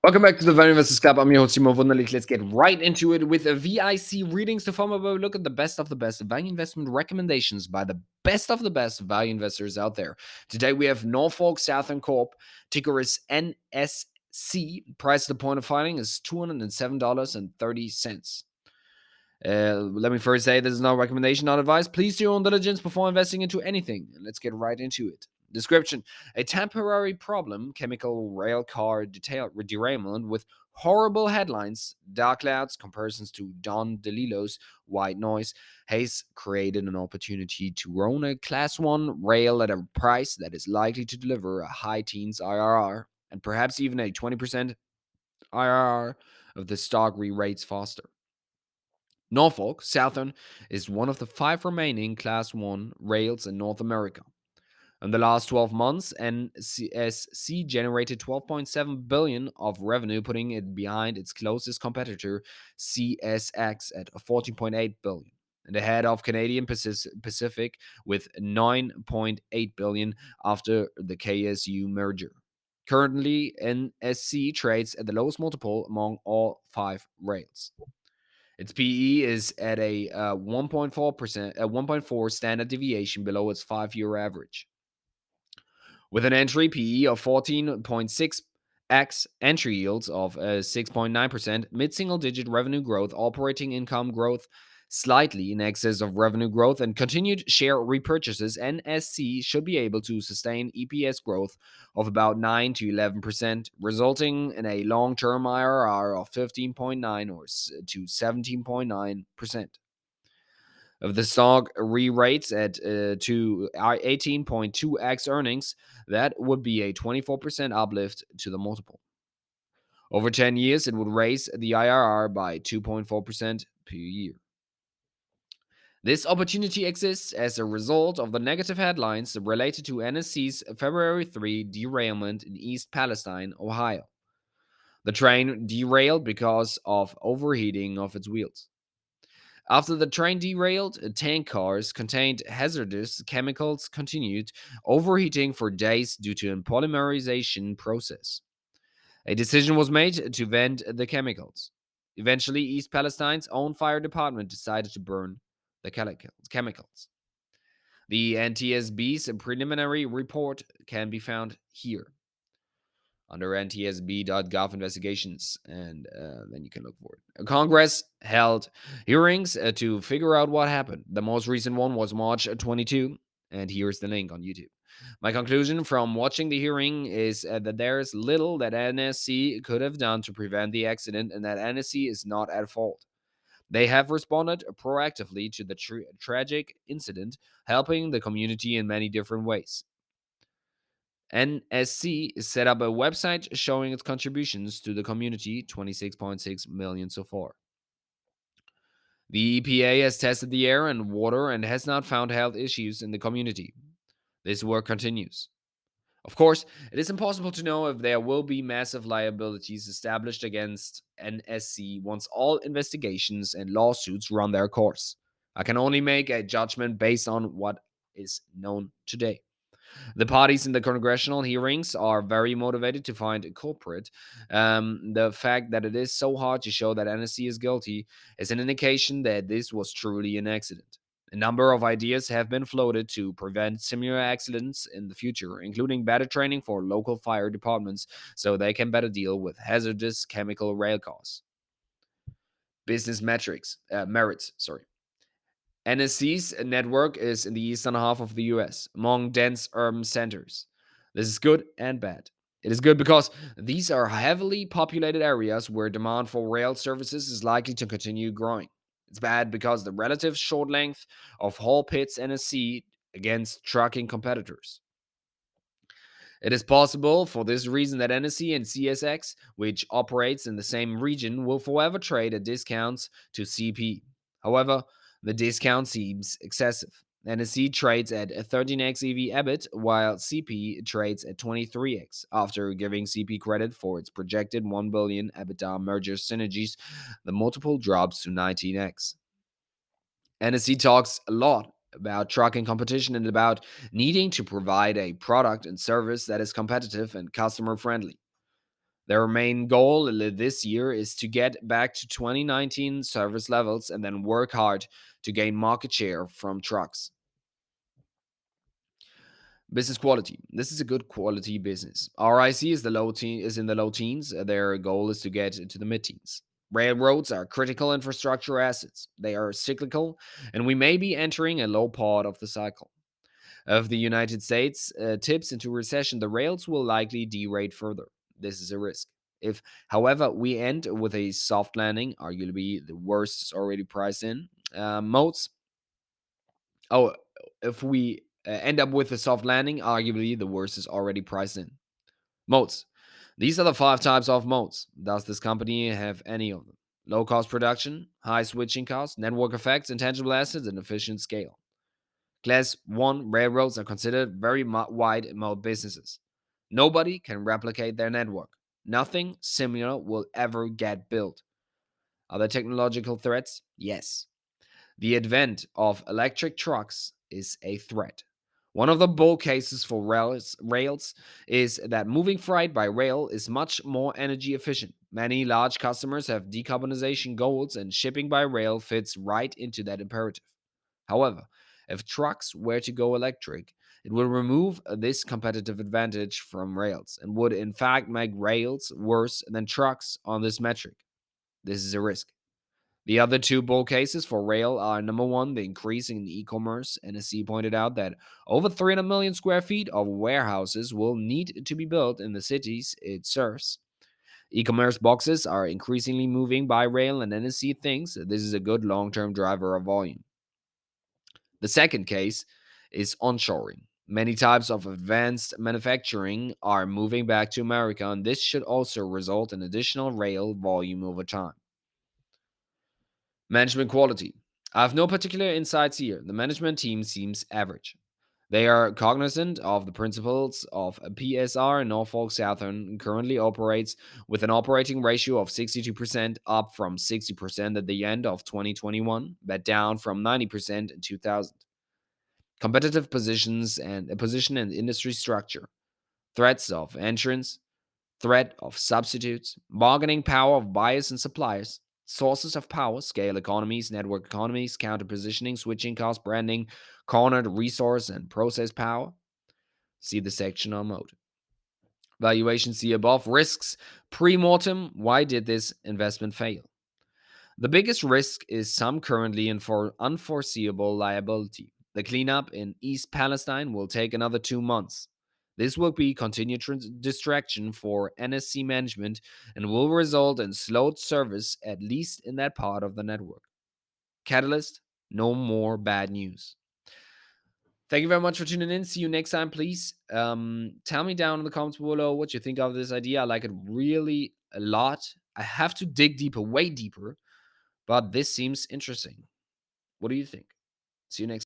Welcome back to the Value Investors Club. I'm your host, Timo Wunderlich. Let's get right into it with a VIC readings to form where we look at the best of the best value investment recommendations by the best of the best value investors out there. Today we have NORFOLK Southern Corp. Ticker is NSC. Price at the point of filing is $207.30. Let me first say this is not a recommendation, not advice. Please do your own diligence before investing into anything. Let's get right into it. Description: a temporary problem, chemical rail car derailment with horrible headlines, dark clouds, comparisons to Don DeLillo's white noise, has created an opportunity to own a Class 1 rail at a price that is likely to deliver a high teens IRR and perhaps even a 20% IRR if the stock re rates faster. NORFOLK Southern is one of the 5 remaining Class 1 rails in North America. In the last 12 months, NSC generated $12.7 billion of revenue, putting it behind its closest competitor, CSX, at $14.8 billion, and ahead of Canadian Pacific with $9.8 billion after the KSU merger. Currently, NSC trades at the lowest multiple among all 5 rails. Its PE is at a 1.4 standard deviation below its 5-year average. With an entry PE of 14.6x, entry yields of 6.9%, mid single digit revenue growth, operating income growth slightly in excess of revenue growth, and continued share repurchases, NSC should be able to sustain EPS growth of about 9 to 11%, resulting in a long term IRR of 15.9 or to 17.9%. If the stock re-rates at to 18.2x earnings, that would be a 24% uplift to the multiple. Over 10 years, it would raise the IRR by 2.4% per year. This opportunity exists as a result of the negative headlines related to NSC's February 3 derailment in East Palestine, Ohio. The train derailed because of overheating of its wheels. After the train derailed, tank cars contained hazardous chemicals continued overheating for days due to a polymerization process. A decision was made to vent the chemicals. Eventually, East Palestine's own fire department decided to burn the chemicals. The NTSB's preliminary report can be found here under ntsb.gov investigations, and then you can look for it. Congress held hearings to figure out what happened. The most recent one was March 22, and here's the link on YouTube. My conclusion from watching the hearing is that there's little that NSC could have done to prevent the accident, and that NSC is not at fault. They have responded proactively to the tragic incident, helping the community in many different ways. NSC set up a website showing its contributions to the community, 26.6 million so far. The EPA has tested the air and water and has not found health issues in the community. This work continues. Of course, it is impossible to know if there will be massive liabilities established against NSC once all investigations and lawsuits run their course. I can only make a judgment based on what is known today. The parties in the congressional hearings are very motivated to find a culprit. The fact that it is so hard to show that NSC is guilty is an indication that this was truly an accident. A number of ideas have been floated to prevent similar accidents in the future, including better training for local fire departments so they can better deal with hazardous chemical rail cars. Business merits. NSC's network is in the eastern half of the US, among dense urban centers. This is good and bad. It is good because these are heavily populated areas where demand for rail services is likely to continue growing. It's bad because the relative short length of haul pits NSC against trucking competitors. It is possible for this reason that NSC and CSX, which operates in the same region, will forever trade at discounts to CP. However, the discount seems excessive. NSC trades at a 13x EV/EBIT, while CP trades at 23x. After giving CP credit for its projected 1 billion EBITDA merger synergies, the multiple drops to 19x. NSC talks a lot about trucking competition and about needing to provide a product and service that is competitive and customer friendly. Their main goal this year is to get back to 2019 service levels and then work hard to gain market share from trucks. Business quality. This is a good quality business. RIC is in the low teens. Their goal is to get to the mid teens. Railroads are critical infrastructure assets. They are cyclical, and we may be entering a low part of the cycle. If the United States tips into recession, the rails will likely derate further. This is a risk. If, however, we end with a soft landing, arguably the worst is already priced in, moats. Oh, if we end up with a soft landing, arguably the worst is already priced in. Moats. These are the 5 types of moats. Does this company have any of them? Low cost production, high switching costs, network effects, intangible assets, and efficient scale. Class 1 railroads are considered very wide moat businesses. Nobody can replicate their network. Nothing similar will ever get built. Are there technological threats? Yes. The advent of electric trucks is a threat. One of the bull cases for rails is that moving freight by rail is much more energy efficient. Many large customers have decarbonization goals, and shipping by rail fits right into that imperative. However, if trucks were to go electric, it would remove this competitive advantage from rails and would, in fact, make rails worse than trucks on this metric. This is a risk. The other two bull cases for rail are number one, the increase in e-commerce. NSC pointed out that over 300 million square feet of warehouses will need to be built in the cities it serves. E-commerce boxes are increasingly moving by rail, and NSC thinks that this is a good long-term driver of volume. The second case is onshoring. Many types of advanced manufacturing are moving back to America, and this should also result in additional rail volume over time. Management quality. I have no particular insights here. The management team seems average. They are cognizant of the principles of PSR, and Norfolk Southern currently operates with an operating ratio of 62%, up from 60% at the end of 2021, but down from 90% in 2000. Competitive position and industry structure, threats of entrance, threat of substitutes, bargaining power of buyers and suppliers, sources of power, scale economies, network economies, counter positioning, switching cost, branding, cornered resource and process power. See the section on mode. Valuation see above. Risks pre-mortem. Why did this investment fail? The biggest risk is some currently and for unforeseeable liability. The cleanup in East Palestine will take another 2 months. This will be continued distraction for NSC management and will result in slowed service, at least in that part of the network. Catalyst, no more bad news. Thank you very much for tuning in. See you next time, please. Tell me down in the comments below what you think of this idea. I like it really a lot. I have to dig deeper, way deeper, but this seems interesting. What do you think? See you next